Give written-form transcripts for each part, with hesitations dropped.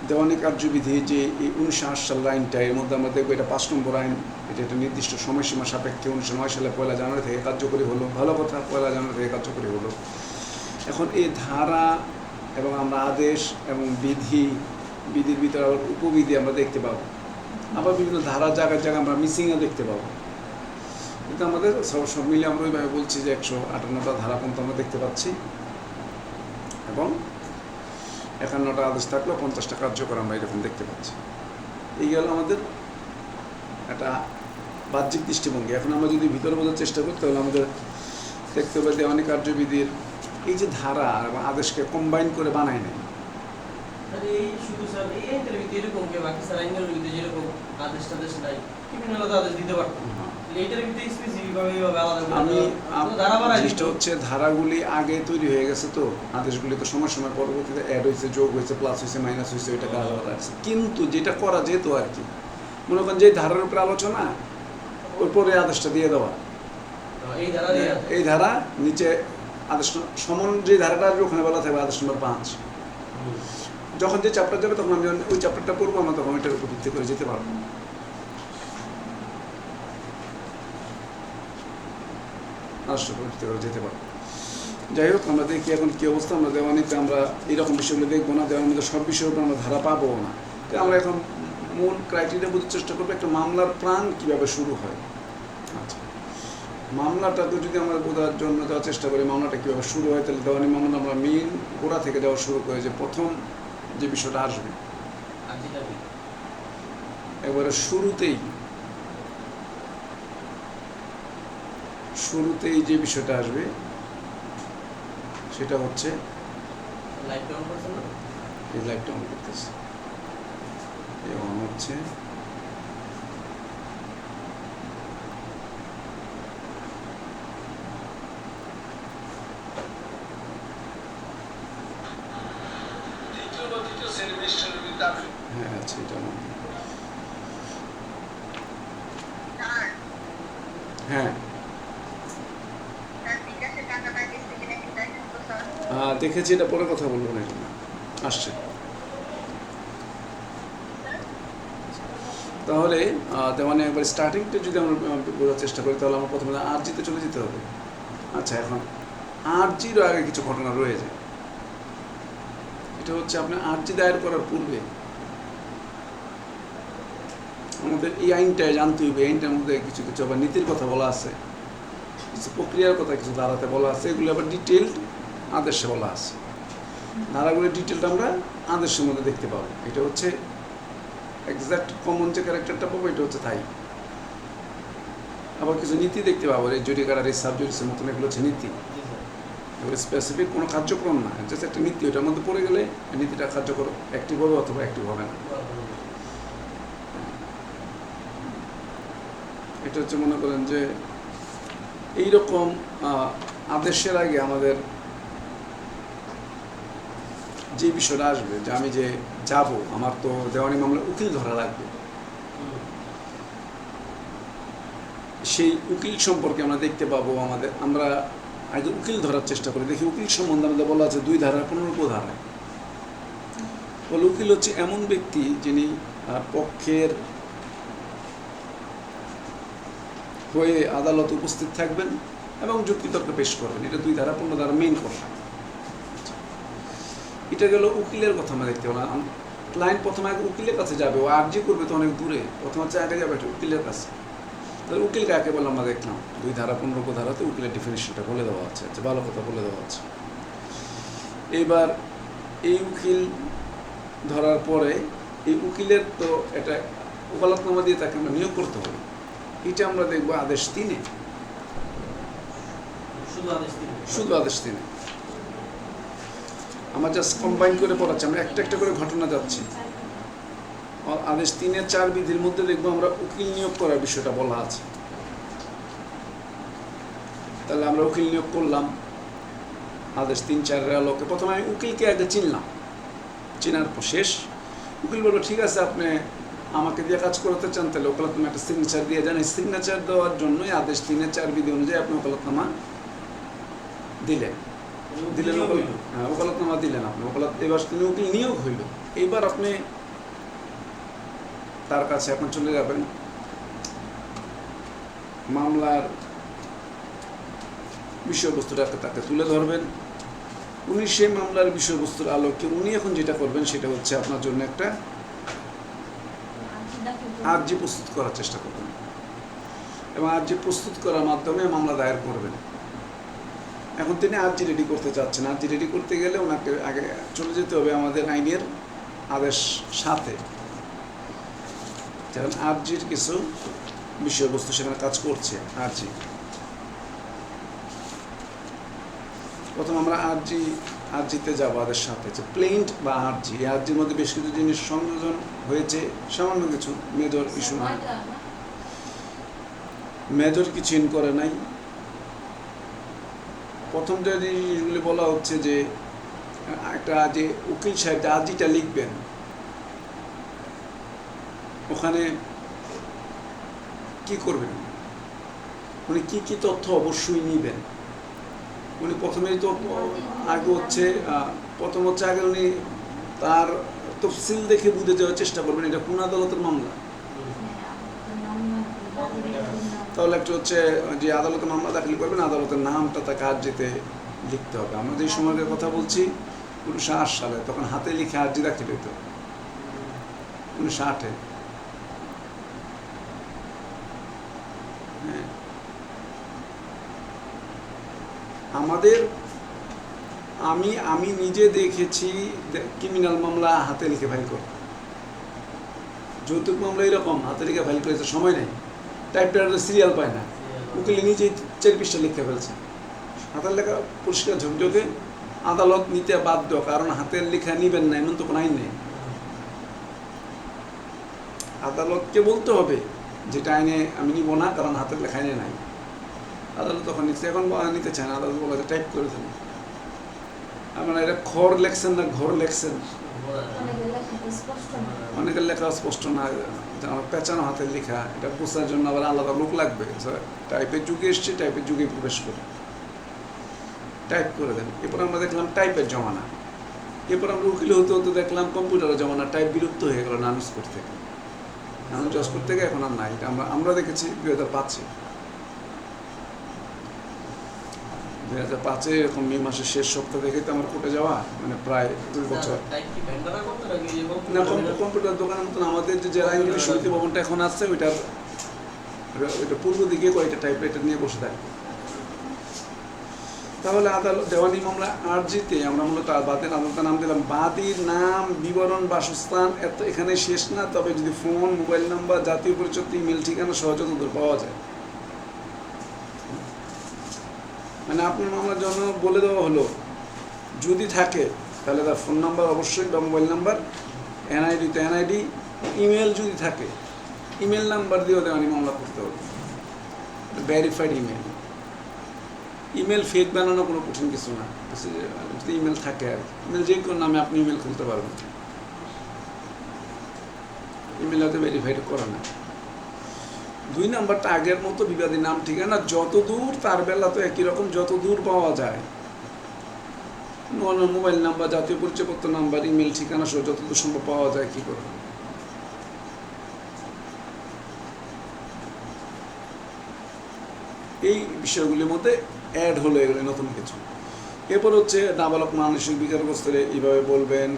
দেওয়ানি কার্যবিধি যে এই 1908 সালের আইনটা, এর মধ্যে আমরা দেখবো এটা 5 নম্বর আইন, এটা একটা নির্দিষ্ট সময়সীমা সাপেক্ষে 1909 সালে 1 জানুয়ারি থেকে কার্যকরী হলো। ভালো কথা, 1 জানুয়ারি থেকে কার্যকরী হলো। এখন এই ধারা এবং আমরা আদেশ এবং বিধির ভিতরে আবার উপবিধি আমরা দেখতে পাবো, আবার বিভিন্ন ধারা জায়গায় জায়গায় আমরা মিসিংও দেখতে পাবো। কিন্তু আমাদের সব মিলে আমরা ওইভাবে বলছি যে 158টা ধারা পর্যন্ত আমরা দেখতে পাচ্ছি, এবং 51টা আদেশ থাকলেও 50টা কার্যকর আমরা এরকম দেখতে পাচ্ছি। এই গেল আমাদের একটা বাহ্যিক দৃষ্টিভঙ্গি। এখন আমরা যদি ভিতরে বোঝার চেষ্টা করি তাহলে আমাদের দেখতে হবে দেওয়ানি কার্যবিধির এই যে ধারা এবং আদেশকে কম্বাইন করে বানায় নেয়। জিনিসটা হচ্ছে ধারাগুলি আগে তৈরি হয়ে গেছে, তো আদেশগুলি তো সময় সময় পরবর্তীতে অ্যাড হয়েছে, যোগ হয়েছে, প্লাস হয়েছে, মাইনাস হয়েছে, ওইটা আলাদা আছে। কিন্তু যেটা করা যেত আর কি, মনে করেন যে ধারার উপরে আলোচনা, ওই পরে আদেশটা দিয়ে দেওয়া, এই ধারা নিচে আদেশ সমন যে ধারাটা আসবে ওখানে বলা থাকবে আদেশ নম্বর 5। যখন যে চ্যাপ্টার যাবে তখন আমি ওই চ্যাপ্টারটা পড়বো, আমরা তখন ওইটার উপর ভিত্তি করে যেতে পারবো। যেতে পারবো। যাই হোক, আমরা দেখি এখন কী অবস্থা। আমরা দেওয়ানিতে আমরা এইরকম বিষয়গুলো দেখবো না, দেওয়ানির মধ্যে সব বিষয়ের উপর আমরা ধারা পাবো না। তো আমরা এখন মূল ক্রাইটেরিয়া বোঝার চেষ্টা করবো একটা মামলার প্রাণ কীভাবে শুরু হয়। আচ্ছা, মামলাটাকে যদি আমরা বোঝার জন্য যাওয়ার চেষ্টা করি মামলাটা কীভাবে শুরু হয়, তাহলে দেওয়ানি মামলা আমরা মেইন গোড়া থেকে যাওয়া শুরু করে যে প্রথম যে বিষয়টা আসবে এবারে শুরুতেই যে বিষয়টা আসবে সেটা হচ্ছে লাইটটা অন করতেছে, এবং হচ্ছে হ্যাঁ আচ্ছা, এটা হ্যাঁ দেখেছি, এটা পরে কথা বলবো না, এটা আসছে। তাহলে দেওয়ানি একবার স্টার্টিংটা যদি আমরা বোঝার চেষ্টা করি তাহলে আমরা প্রথমে আরজিতে চলে যেতে হবে। আচ্ছা, এখন আরজিরও আগে কিছু ঘটনা রয়েছে। এটা হচ্ছে আপনার আরজি দায়ের করার পূর্বে আমাদের এই আইনটায় জানতে হবে। আইনটার মধ্যে কিছু কিছু আবার নীতির কথা বলা আছে, কিছু প্রক্রিয়ার কথা কিছু ধারাতে বলা আছে, এগুলো আবার ডিটেলড আদেশে বলা আছে। ধারাগুলোর ডিটেলটা আমরা আদেশের মধ্যে দেখতে পাবো। এটা হচ্ছে এক্সাক্ট কমন যে ক্যারেক্টারটা পাবো এটা হচ্ছে তাই। আবার কিছু নীতি দেখতে পাবো, এই জুডিকার এই সাবজুডিসের মতন, এগুলো হচ্ছে নীতি। এগুলো স্পেসিফিক কোনো কার্যক্রম না, জাস্ট একটা নীতি। ওটার মধ্যে পড়ে গেলে নীতিটা কার্যকর অ্যাক্টিভ হবে অথবা অ্যাক্টিভ হবে না। এটা হচ্ছে মনে করেন যে এইরকম আদেশের আগে আমাদের যে বিষয়টা আসবে যে আমি যে যাব, আমার তো দেওয়ানি মামলায় উকিল ধরা লাগবে, সেই উকিল সম্পর্কে আমরা দেখতে পাবো। আমরা আগে উকিল ধরার চেষ্টা করি, দেখি উকিল সম্বন্ধে আমাদের বলা আছে 2 ধারা 15 ধারায়। বলে উকিল হচ্ছে এমন ব্যক্তি যিনি পক্ষের হয়ে আদালতে উপস্থিত থাকবেন এবং যুক্তিতর্ক পেশ করবেন। এটা 2 ধারা 15 ধারা মেইন কথা। এটা গেল উকিলের কথা আমরা দেখতে পেলাম। ক্লায়েন্ট প্রথমে আগে উকিলের কাছে যাবে, ও আরজি করবে তো অনেক দূরে, প্রথমে হচ্ছে আগে যাবে উকিলের কাছে। তাহলে উকিল কাকে বলে আমরা দেখলাম 2 ধারা 15 ধারাতে উকিলের ডেফিনিশনটা বলে দেওয়া আছে, ভালো কথা বলে দেওয়া আছে। এবার এই উকিল ধরার পরে এই উকিলের তো এটা ওকালতনামা দিয়ে তাকে আমরা নিয়োগ করতে হবে। এটা আমরা দেখবো আদেশ 3-এ, শুধু আদেশ 3-এ। আমরা জাস্ট কম্বাইন করে পড়াচ্ছি, আমরা একটা একটা করে ঘটনা যাচ্ছি। আদেশ 3-এর 4 বিধির মধ্যে দেখবো আমরা উকিল নিয়োগ করার বিষয়টা বলা আছে। তাহলে আমরা উকিল নিয়োগ করলাম আদেশ 3-4-এর আলোকে। প্রথমে আমি উকিলকে আগে চিনলাম, চেনার পর শেষ উকিল বললো ঠিক আছে আপনি আমাকে দিয়ে কাজ করাতে চান, তাহলে ওকালতনামা একটা সিগনেচার দিয়ে যান। এই সিগনেচার দেওয়ার জন্যই আদেশ 3-এর 4 বিধি অনুযায়ী আপনি ওকালতনামা দিলেন। দিলেন, হ্যাঁ ওকালতনামা দিলেন আপনি, ওকালত এবার তিনি উকিল নিয়োগ হইল। এইবার আপনি তার কাছে এখন চলে যাবেন, মামলার বিষয়বস্তুটাকে তাকে তুলে ধরবেন। উনি সেই মামলার বিষয়বস্তুর আলোকে উনি এখন যেটা করবেন সেটা হচ্ছে আপনার জন্য একটা আর্জি প্রস্তুত করার চেষ্টা করবেন, এবং আর্জি প্রস্তুত করার মাধ্যমে মামলা দায়ের করবেন। এখন তিনি আর্জি রেডি করতে চাচ্ছেন। আর্জি রেডি করতে গেলে ওনাকে আগে চলে যেতে হবে আমাদের আইনের আদেশ সাথে, যেমন আর্জির কিছু বিষয়বস্তু সেখানে কাজ করছে। প্রথম আমরা আর্জিতে যাব আদের সাথে, যে প্লেন্ট বা আর্জি। এই আর্জির মধ্যে বেশ কিছু জিনিস সংযোজন হয়েছে, সামান্য কিছু, মেজর ইস্যু নয়, মেজর কিছু ইন করে নাই। প্রথম যে জিনিসগুলি বলা হচ্ছে যে একটা যে উকিল সাহেব যে আর্জিটা লিখবেন ওখানে কি করবেন, উনি কি কি তথ্য অবশ্যই নিবেন। উনি প্রথমেই তো আগে হচ্ছে আগে উনি তার তফসিল দেখে বুঝে যাওয়ার চেষ্টা করবেন এটা কোন আদালতের মামলা। তাহলে একটা হচ্ছে যে আদালতে মামলা দাখিল করবেন আদালতের নামটা তাকে আর্জিতে লিখতে হবে। আমরা যে সময়ের কথা বলছি 1908 সালে, তখন হাতে লিখে আর্জি দাখিল হইত 1908-এ। আমাদের আমি নিজে দেখেছি ক্রিমিনাল মামলা হাতে লিখে ফাইল করে, যৌতুক মামলা এরকম হাতে লিখে ফাইল করেছে, সময় নেই, টাইপরাইটারে সিরিয়াল পায় না, উকিল নিজেই 4 পৃষ্ঠা লিখে ফেলছে। হাতের লেখা পরিষ্কার ঝকঝকে, আদালত নিতে বাধ্য, কারণ হাতের লেখা নিবেন না এমন তো কোনো আইন নেই। আদালতকে বলতে হবে যেটা আইনে আমি নিব না, কারণ হাতের লেখা আইনে নাই। আদালত তখন নিচ্ছে, এখন নিতে চায় না, আদালত বলা টাইপ করে দেন। আপনারা এটা খড় লেখছেন না ঘর লেখছেন, অনেকের লেখা স্পষ্ট না, পেঁচানো হাতের লেখা, এটা বোঝার জন্য আবার আলাদা লোক লাগবে। টাইপের যুগে এসছে, টাইপের যুগে প্রবেশ করে টাইপ করে দেন। এরপর আমরা দেখলাম টাইপের জমানা, এরপর আমরা উকিল হতে হতে দেখলাম কম্পিউটারের জমানা, টাইপ বিলুপ্ত হয়ে গেল নানুজ করতে থেকে, নানুজ করতে গিয়ে এখন আর নাই। এটা আমরা দেখেছি 2005-এ, 2005-এ এরকম মে মাসের শেষ সপ্তাহ দেখে তো আমার কোর্টে যাওয়া, মানে প্রায় 2 বছর। না, কম্পিউটার দোকানের মতন আমাদের যে আইনজীবী সমিতি ভবনটা এখন আছে ওইটা পূর্ব দিকে কয়েকটা টাইপরাইটার নিয়ে বসে থাকে। তাহলে আদালত দেওয়ানি মামলা আর্জিতে আমরা মূলত বাদীর আদালতের নাম দিলাম, বাদীর নাম, বিবরণ, বাসস্থান, এত এখানে শেষ না, তবে যদি ফোন, মোবাইল নাম্বার, জাতীয় পরিচয়, ইমেল ঠিকানা সহজে পাওয়া যায়। মানে আপনার মামলার জন্য বলে দেওয়া হলো, যদি থাকে তাহলে তার ফোন নাম্বার অবশ্যই বা মোবাইল নাম্বার, এনআইডি তো এনআইডি, ইমেল যদি থাকে ইমেল নাম্বার দিয়েও দেওয়ানি মামলা করতে হবে, ভেরিফাইড ইমেল। ইমেল ফেক বানানো কোনো কঠিন কিছু না, যদি ইমেল থাকে আর ইমেল যে কোনো নামে আপনি ইমেল খুলতে পারবেন, ইমেল হয়তো ভেরিফাইড করে না। 2 নাম্বারটা আগের মতো বিবাদী নাম ঠিকানা যতদূর, তার বেলা তো একই রকম, যতদূর পাওয়া যায়, মোবাইল নাম্বার, জাতীয় পরিচয়পত্র নাম্বার, ইমেল ঠিকানা সহ যতদূর সম্ভব পাওয়া যায় কি করে। এই বিষয়গুলির মধ্যে অ্যাড হলো এগুলো নতুন কিছু। এরপর হচ্ছে নাবালক মানসিক বিকারগ্রস্তরে এইভাবে বলবেন,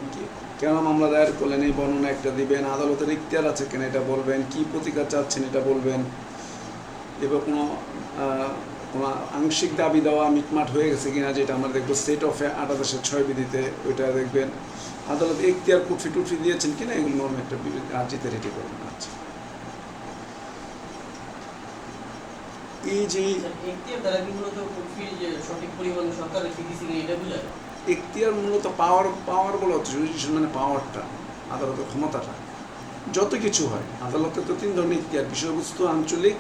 কেন মামলা দায়ের করলেন এই বর্ণনা একটা দিবেন, আদালতের ইখতিয়ার আছে কেন এটা বলবেন, কি প্রতিকার চাচ্ছেন এটা বলবেন। এবার কোনো আংশিক দাবি দেওয়া মিটমাট হয়ে গেছে কিনা, যেটা আমরা দেখবো সেট অফে 28-6 বিধিতে, ওইটা দেখবেন। আদালত ইখতিয়ার কুটফি টুটফি দিয়েছেন কিনা, এগুলো নর্ম একটা আর্জিতে রেডি করবেন। আচ্ছা, এই যে ইখতিয়ার মূলত পাওয়ার বলা হচ্ছে, জুডিশিয়াল মানে পাওয়ারটা, আদালতের ক্ষমতাটা। যত কিছু হয় আদালতে তো 3 ধরনের ইখতিয়ার, বিষয়বস্তু, আঞ্চলিক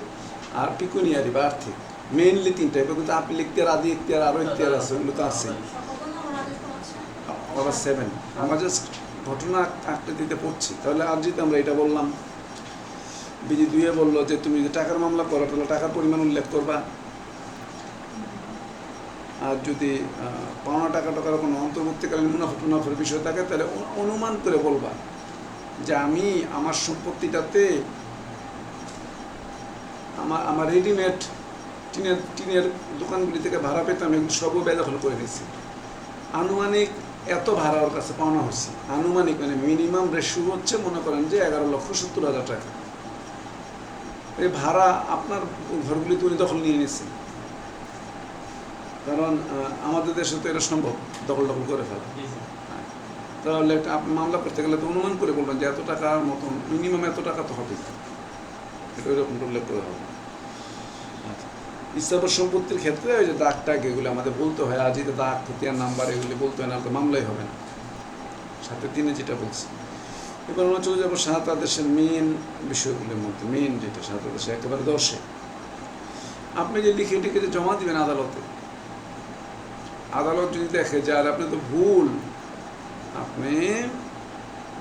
আর পিকুনিয়ারি বা আর্থিক, মেইনলি 3টা। এবার কিন্তু আপিল ইখতিয়ার, আদি ইখতিয়ার, আরও ইখতিয়ার আছে, ওগুলো তো আছে ওরা 7। আমরা জাস্ট ঘটনা আকৃতিতে পড়ছি। তাহলে আর্জিতে আমরা এটা বললাম, বিধি 2-এ বললো যে তুমি যদি টাকার মামলা করো তাহলে টাকার পরিমাণ উল্লেখ করবা, আর যদি পাওনা টাকার কোনো অন্তর্বর্তীকালীন মুনাফার বিষয় থাকে, তাহলে অনুমান করে বলবা যে আমি আমার সম্পত্তিটাতে আমার রেডিমেড টিনের দোকানগুলি থেকে ভাড়া পেতাম, এগুলো সবও বেদখল করে নিয়েছি। আনুমানিক এত ভাড়া ওর কাছে পাওনা হচ্ছে, আনুমানিক মানে মিনিমাম রেশিও হচ্ছে মনে করেন যে 11,70,000 টাকা। এই ভাড়া আপনার ঘরগুলি উনি দখল নিয়ে নিয়েছেন, কারণ আমাদের দেশে তো এটা সম্ভব দখল করে ফেলা। তাহলে একটা আপনি মামলা করতে গেলে তো অনুমান করে বলবেন যে এত টাকার মতন মিনিমাম এত টাকা তো হবে, এটা ওইরকম উল্লেখ করে হবে। স্থাবর সম্পত্তির ক্ষেত্রে ওই যে দাগ টাগ এগুলো আমাদের বলতে হয়, আজ এটা দাগ খতিয়ান নাম্বার এগুলি বলতে হয়, না তো মামলাই হবে না। 7-3 যেটা বলছি। এবার আমরা চলে যাবো 7 আদেশের মেন বিষয়গুলির মধ্যে। মেন যেটা 7 আদেশে একেবারে 10-এ আপনি যে লিখে যে জমা দিবেন আদালতে, আদালত যদি দেখে যে আর আপনি তো ভুল, আপনি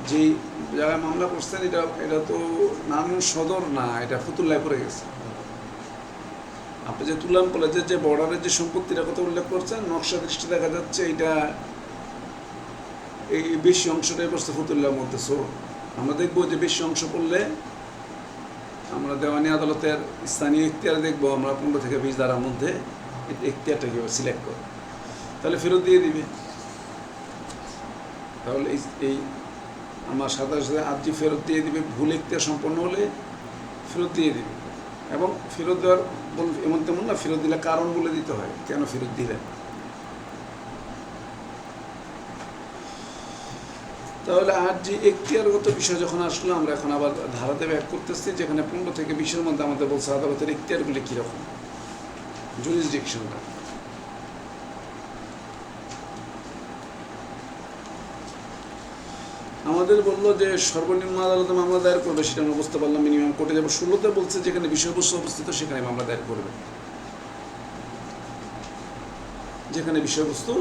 যেই জায়গায় মামলা করছেন এটা তো নারায়ণ সদর না, এটা ফতুল্লায় পড়ে গেছে। আপনি যে তুলাম কলেজের যে বর্ডারের যে সম্পত্তিটা কথা উল্লেখ করছেন, নকশা দৃষ্টি দেখা যাচ্ছে এটা এই বেশি অংশটাই পড়ছে ফতুল্লার মধ্যে। সো আমরা দেখবো যে বেশি অংশ পড়লে আমরা দেওয়ানি আদালতের স্থানীয় এখতিয়ার দেখবো, আমরা 15 থেকে 20 ধারার মধ্যে এখতিয়ারটা কীভাবে সিলেক্ট করবো, তাহলে ফেরত দিয়ে দিবে। তাহলে এই আমার 27 আর্জি ফেরত দিয়ে দিবে, ভুল এখতিয়ার সম্পন্ন হলে ফেরত দিয়ে দিবে। এবং ফেরত দেওয়ার এমন তেমন না, ফেরত দিলে কারণ বলে দিতে হয় কেন ফেরত দিলেন। তাহলে আর্জি এখতিয়ারগত বিষয় যখন আসলো, আমরা এখন আবার ধারাতে ব্যাক করতেছি, যেখানে 15 থেকে 20-এর মধ্যে আমাদের বলছে আদালতের এখতিয়ারগুলি কীরকম, জুরিসডিকশনটা। আমাদের বললো যে সর্বনিম্ন আদালতে মামলা দায়ের করবে, সেটা আমরা বুঝতে পারলাম। মিনিমাম কোর্টে যাবো 16-তে বলছে যেখানে বিষয়বস্তু অবস্থিত সেখানে মামলা দায়ের করবে, যেখানে বিষয়বস্তু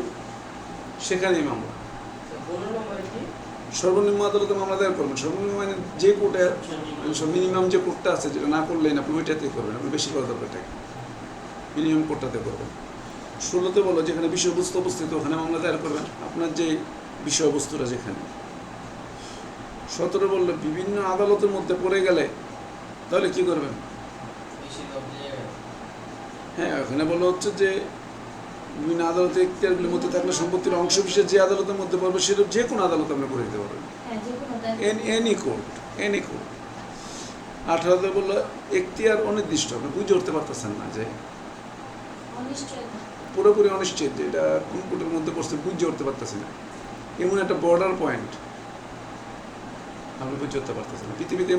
সেখানেই মামলা। সর্বনিম্ন আদালতে মামলা দায়ের করবেন, সর্বনিম্ন মানে যে কোর্টে মিনিমাম যে কোর্টটা আছে, যেটা না করলেন আপনি ওইটাতেই করবেন, আপনি বেশি করা দরকার থাকে, মিনিমাম কোর্টটাতে করবেন। 16-তে বলো যেখানে বিষয়বস্তু অবস্থিত ওখানে মামলা দায়ের করবেন, আপনার যে বিষয়বস্তুটা যেখানে। 17 বললো বিভিন্ন আদালতের মধ্যে পড়ে গেলে তাহলে কি করবেন। হ্যাঁ, ওখানে বলা হচ্ছে যে বিভিন্ন আদালতের এখতিয়ারগুলির মধ্যে থাকলে সম্পত্তির অংশ বিশেষ যে আদালতের মধ্যে পড়বে সেটা যে কোনো আদালতে আপনি করে দিতে পারবেন, এনি কোর্ট। 18-তে বললো এখতিয়ার অনির্দিষ্ট, আপনি বুঝে উঠতে পারতেছেন না, যে পুরোপুরি অনিশ্চিত, যে এটা কোন কোর্টের মধ্যে পড়ছে বুঝে উঠতে পারতেছি না, এমন একটা বর্ডার পয়েন্ট আপনি বুঝে উঠতে পারতেছেন না। পৃথিবীতে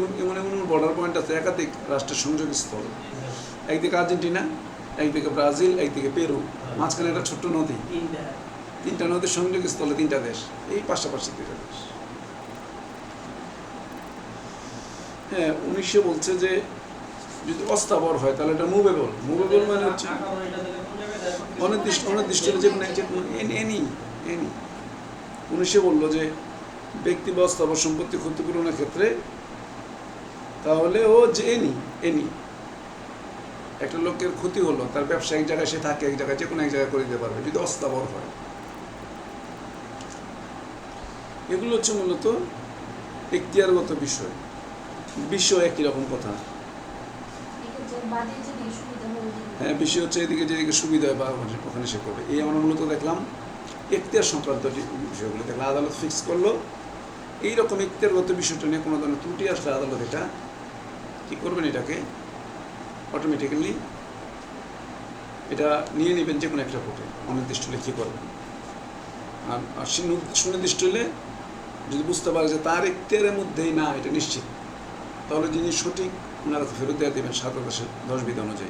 এমন বর্ডার পয়েন্ট আছে, একাধিক রাষ্ট্রের সংযোগস্থল, একদিকে আর্জেন্টিনা, একদিকে ব্রাজিল, একদিকে পেরু, মাঝখানে একটা ছোট্ট নদী, 3টা নদীর সংযোগস্থলে 3টা দেশ, এই পাশাপাশি 2টা দেশ। হ্যাঁ, 1900 বলছে যে যদি অস্থাবর হয় তাহলে এটা মুভেবল মানে হচ্ছে অনির্দিষ্ট যে কোনো এনি 1900 বললো যে ব্যক্তি বা অস্থাবর সম্পত্তি ক্ষতিপূরণের ক্ষেত্রে তাহলে ও যে এনি একটা লোকের ক্ষতি হলো, তার ব্যবসা এক জায়গায়, সে থাকে এক জায়গায়, যে কোনো এক জায়গায় করে দিতে পারবে যদি অস্থাবর হয়। এগুলো হচ্ছে মূলত এখতিয়ারগত বিষয় একই রকম কথা। হ্যাঁ, বিষয় হচ্ছে এদিকে যেদিকে সুবিধা হয় বা ওখানে সে করবে। এই আমরা মূলত দেখলাম এখতিয়ার সংক্রান্ত বিষয়গুলো দেখলাম। আদালত ফিক্স করলো এইরকম এখতিয়ারগত বিষয়টা নিয়ে কোনো ধরনের ত্রুটি আসলে আদালত এটা কী করবেন, এটাকে অটোমেটিক্যালি এটা নিয়ে নেবেন যে কোনো একটা কোর্টে, অনির্দিষ্ট হলে কী করবেন। আর সুনির্দিষ্ট হলে যদি বুঝতে পারে যে তার এখতিয়ারের মধ্যেই না, এটা নিশ্চিত, তাহলে যিনি সঠিক ওনারা ফেরত দেওয়া দেবেন 7 10 বিধি অনুযায়ী।